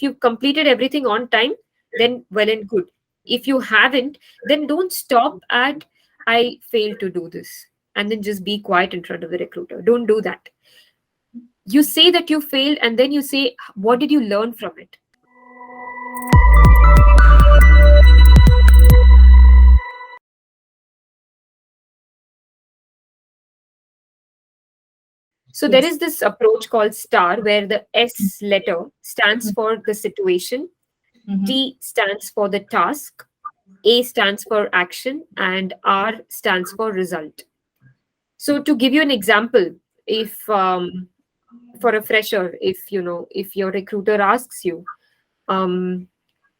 if you've completed everything on time, then well and good. If you haven't, then don't stop at I failed to do this and then just be quiet in front of the recruiter. Don't do that. You say that you failed and then you say, what did you learn from it? So there Yes. is this approach called STAR, where the S letter stands for the situation, Mhm. T stands for the task, A stands for action, and R stands for result. So to give you an example, if for a fresher, if your recruiter asks you, um,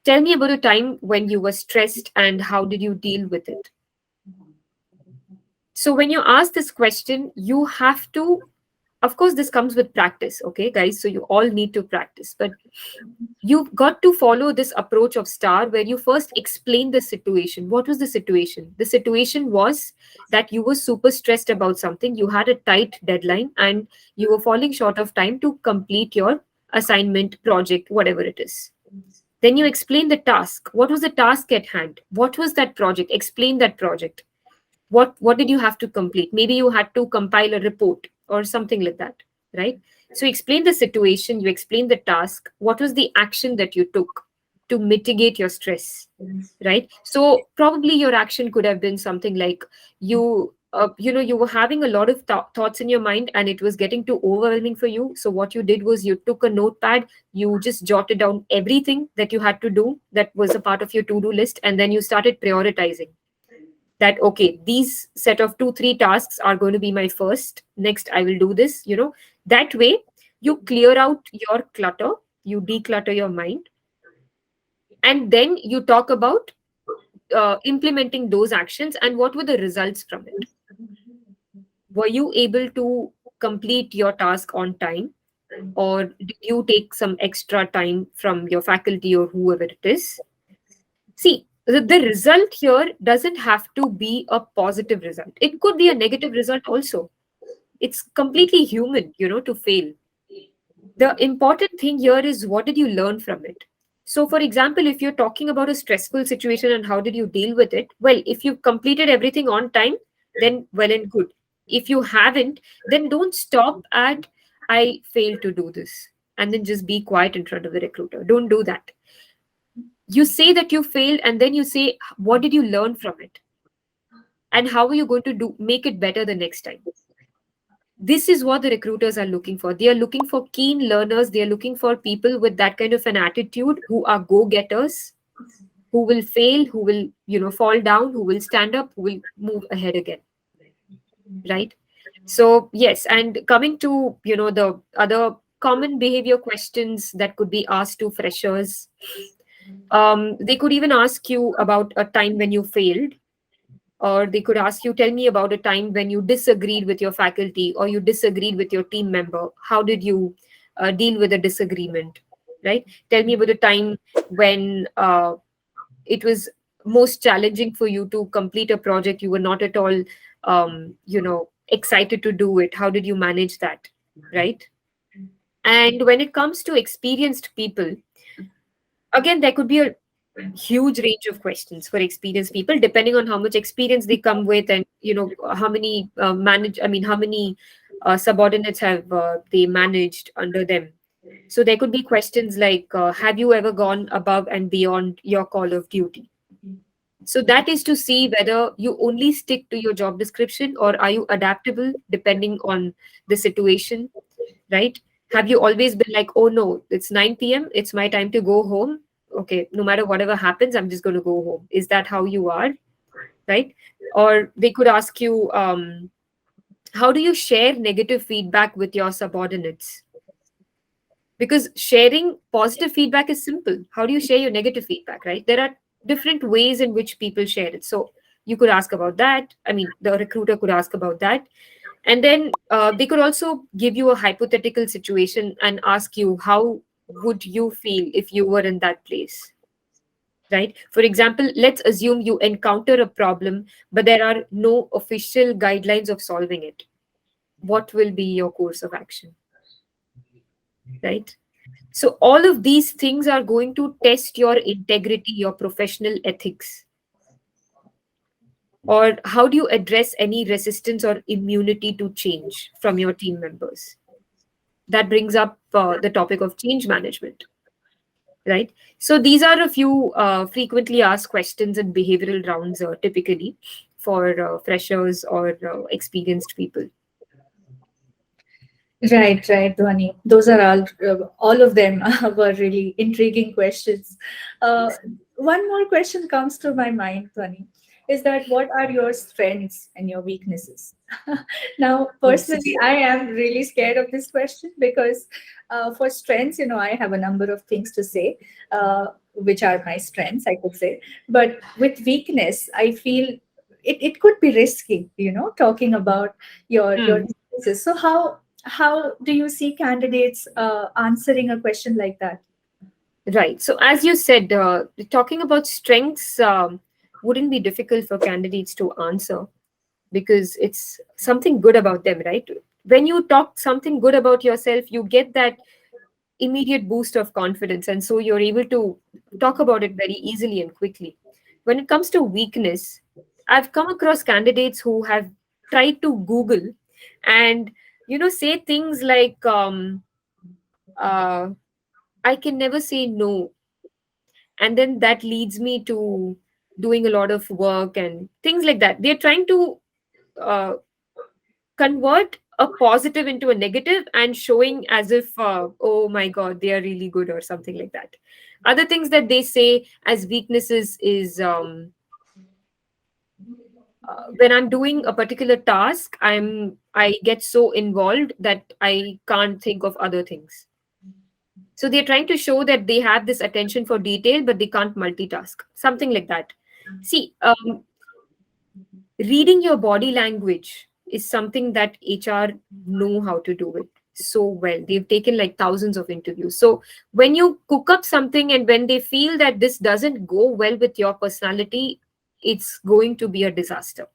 tell me about a time when you were stressed and how did you deal with it? So when you ask this question, you have to, of course, this comes with practice, okay, guys? So you all need to practice, but you've got to follow this approach of STAR where you first explain the situation. What was the situation? The situation was that you were super stressed about something, you had a tight deadline, and you were falling short of time to complete your assignment, project, whatever it is. Then you explain the task. What was the task at hand? What was that project? Explain that project. What did you have to complete? Maybe you had to compile a report or something like that, right? So explain the situation, you explain the task, what was the action that you took to mitigate your stress, right? So probably your action could have been something like you were having a lot of thoughts in your mind and it was getting too overwhelming for you. So what you did was you took a notepad, you just jotted down everything that you had to do that was a part of your to-do list, and then you started prioritizing that, okay, these set of 2 3 tasks are going to be my first, next I will do this. That way you clear out your clutter, you declutter your mind, and then you talk about implementing those actions and what were the results from it. Were you able to complete your task on time, or did you take some extra time from your faculty or whoever it is? See, the result here doesn't have to be a positive result. It could be a negative result also. It's completely human, to fail. The important thing here is what did you learn from it? So, for example, if you're talking about a stressful situation and how did you deal with it, well, if you completed everything on time, then well and good. If you haven't, then don't stop at I failed to do this and then just be quiet in front of the recruiter. Don't do that. You say that you failed and then you say, what did you learn from it? And how are you going to make it better the next time? This is what the recruiters are looking for. They are looking for keen learners. They are looking for people with that kind of an attitude, who are go-getters, who will fail, who will, fall down, who will stand up, who will move ahead again. Right? So, yes, and coming to, the other common behavior questions that could be asked to freshers, they could even ask you about a time when you failed, or they could ask you, tell me about a time when you disagreed with your faculty or you disagreed with your team member. How did you deal with a disagreement? Right? Tell me about a time when it was most challenging for you to complete a project. You were not at all, excited to do it. How did you manage that? Right? And when it comes to experienced people, again, there could be a huge range of questions for experienced people depending on how much experience they come with, and how many how many subordinates have they managed under them. So there could be questions like, have you ever gone above and beyond your call of duty? So that is to see whether you only stick to your job description or are you adaptable depending on the situation, right? Have you always been like, oh no, it's 9 p.m., it's my time to go home. Okay, no matter whatever happens, I'm just going to go home. Is that how you are? Right? Or they could ask you, how do you share negative feedback with your subordinates? Because sharing positive feedback is simple. How do you share your negative feedback, right? There are different ways in which people share it. So you could ask about that. I mean, the recruiter could ask about that. And then they could also give you a hypothetical situation and ask you, how would you feel if you were in that place? Right? For example, let's assume you encounter a problem, but there are no official guidelines of solving it. What will be your course of action? Right? So all of these things are going to test your integrity, your professional ethics, or how do you address any resistance or immunity to change from your team members. That brings up the topic of change management, right? So these are a few frequently asked questions in behavioral rounds, typically for freshers or experienced people. Right, Dhwani. Those are all of them were really intriguing questions. Uh, One more question comes to my mind, Dhwani, is that what are your strengths and your weaknesses? Now, Yes. personally, I am really scared of this question because for strengths, I have a number of things to say, which are my strengths, I could say. But with weakness, I feel it could be risky, talking about your Hmm. weaknesses. So how do you see candidates answering a question like that? Right. So, as you said, talking about strengths wouldn't be difficult for candidates to answer because it's something good about them, right? When you talk something good about yourself, you get that immediate boost of confidence. And so you're able to talk about it very easily and quickly. When it comes to weakness, I've come across candidates who have tried to Google and, say things like, uh, I can never say no, and then that leads me to doing a lot of work and things like that. They're trying to uh, convert a positive into a negative and showing as if oh my god, they are really good or something like that. Other things that they say as weaknesses is when I'm doing a particular task, I get so involved that I can't think of other things. So they're trying to show that they have this attention for detail but they can't multitask, something like that. See, reading your body language is something that HR know how to do it so well. They've taken like thousands of interviews. So when you cook up something and when they feel that this doesn't go well with your personality, it's going to be a disaster.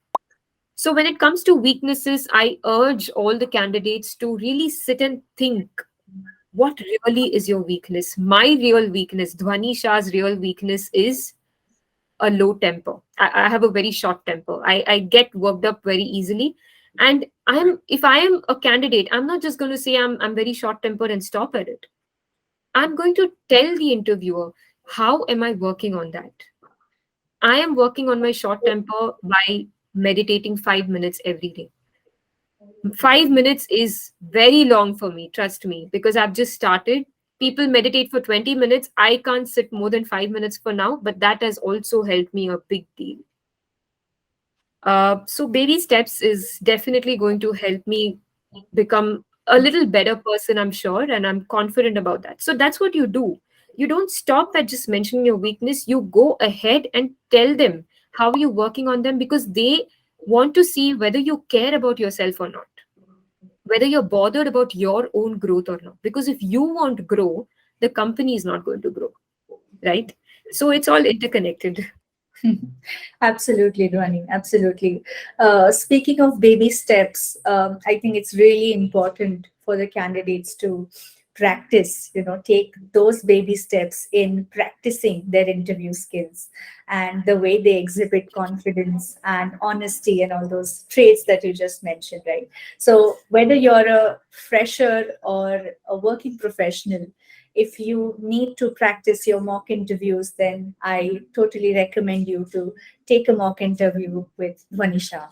So when it comes to weaknesses, I urge all the candidates to really sit and think, what really is your weakness? My real weakness, Dhwani Shah's real weakness is a low temper. I have a very short temper. I get worked up very easily. And if I am a candidate, I'm not just going to say I'm very short tempered and stop at it. I'm going to tell the interviewer, how am I working on that? I am working on my short temper by meditating 5 minutes every day. 5 minutes is very long for me, trust me, because I've just started. People meditate for 20 minutes. I can't sit more than 5 minutes for now, but that has also helped me a big deal. So baby steps is definitely going to help me become a little better person, I'm sure, and I'm confident about that. So that's what you do. You don't stop at just mentioning your weakness. You go ahead and tell them how you're working on them because they want to see whether you care about yourself or not, whether you're bothered about your own growth or not. Because if you won't grow, the company is not going to grow, right? So it's all interconnected. Absolutely, Dhwani. Absolutely. Speaking of baby steps, I think it's really important for the candidates to practice, take those baby steps in practicing their interview skills and the way they exhibit confidence and honesty and all those traits that you just mentioned, right? So, whether you're a fresher or a working professional, if you need to practice your mock interviews, then I totally recommend you to take a mock interview with Dhwani Shah.